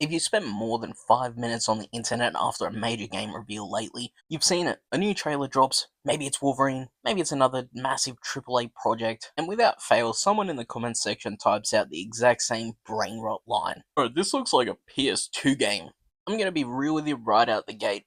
If you spent more than 5 minutes on the internet after a major game reveal lately, you've seen it. A new trailer drops, maybe it's Wolverine, maybe it's another massive AAA project, and without fail, someone in the comments section types out the exact same brain rot line. Bro, this looks like a PS2 game. I'm gonna be real with you right out the gate.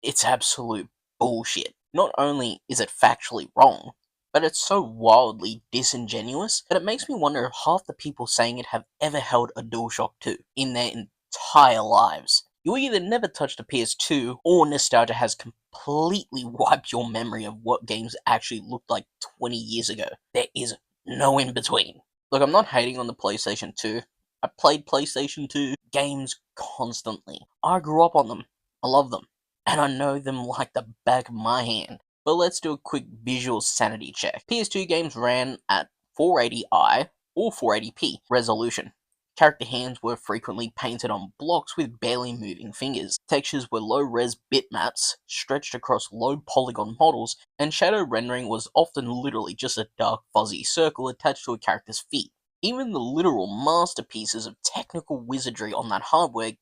It's absolute bullshit. Not only is it factually wrong, but it's so wildly disingenuous that it makes me wonder if half the people saying it have ever held a DualShock 2 in their entire lives. You either never touched a PS2 or nostalgia has completely wiped your memory of what games actually looked like 20 years ago. There is no in between. Look, I'm not hating on the PlayStation 2. I played PlayStation 2 games constantly. I grew up on them. I love them. And I know them like the back of my hand. But let's do a quick visual sanity check. PS2 games ran at 480i or 480p resolution. Character hands were frequently painted on blocks with barely moving fingers. Textures were low-res bitmaps stretched across low polygon models, and shadow rendering was often literally just a dark fuzzy circle attached to a character's feet. Even the literal masterpieces of technical wizardry on that hardware,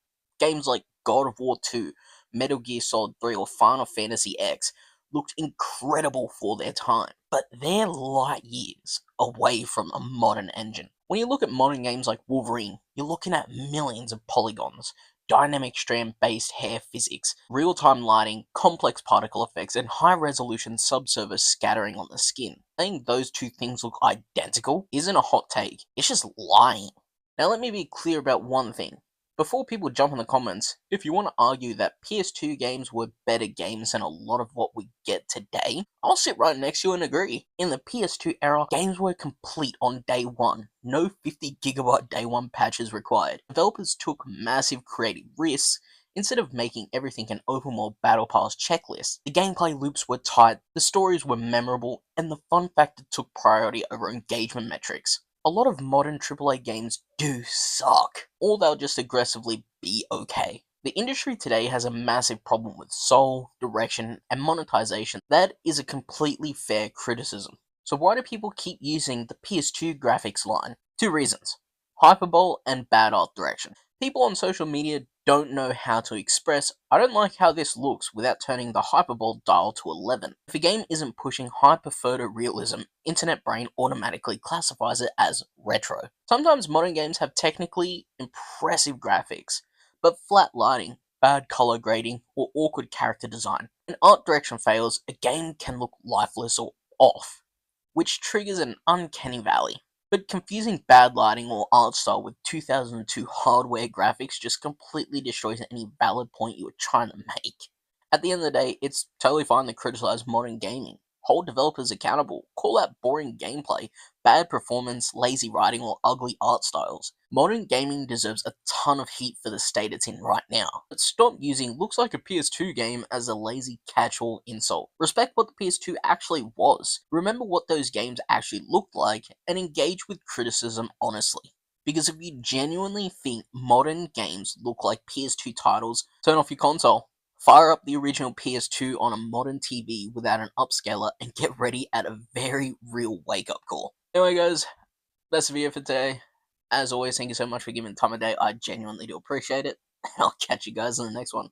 games like God of War 2, Metal Gear Solid 3 or Final Fantasy X, looked incredible for their time, but they're light years away from a modern engine. When you look at modern games like Wolverine, you're looking at millions of polygons, dynamic strand-based hair physics, real-time lighting, complex particle effects, and high-resolution subsurface scattering on the skin. Saying those two things look identical isn't a hot take, it's just lying. Now let me be clear about one thing. Before people jump in the comments, if you want to argue that PS2 games were better games than a lot of what we get today, I'll sit right next to you and agree. In the PS2 era, games were complete on day one. No 50GB day one patches required. Developers took massive creative risks. Instead of making everything an open world battle pass checklist, the gameplay loops were tight, the stories were memorable, and the fun factor took priority over engagement metrics. A lot of modern AAA games do suck, or they'll just aggressively be okay. The industry today has a massive problem with soul, direction, and monetization. That is a completely fair criticism. So why do people keep using the PS2 graphics line? Two reasons: hyperbole and bad art direction. People on social media don't know how to express, "I don't like how this looks," without turning the hyperbole dial to 11. If a game isn't pushing hyper photorealism, internet brain automatically classifies it as retro. Sometimes modern games have technically impressive graphics, but flat lighting, bad color grading, or awkward character design. When art direction fails, a game can look lifeless or off, which triggers an uncanny valley. But confusing bad lighting or art style with 2002 hardware graphics just completely destroys any valid point you were trying to make. At the end of the day, it's totally fine to criticize modern gaming. Hold developers accountable, call out boring gameplay, bad performance, lazy writing, or ugly art styles. Modern gaming deserves a ton of heat for the state it's in right now. But stop using "looks like a PS2 game" as a lazy catch-all insult. Respect what the PS2 actually was. Remember what those games actually looked like, and engage with criticism honestly. Because if you genuinely think modern games look like PS2 titles, turn off your console. Fire up the original PS2 on a modern TV without an upscaler and get ready at a very real wake-up call. Anyway guys, that's the video for today. As always, thank you so much for giving the time of day. I genuinely do appreciate it. I'll catch you guys in the next one.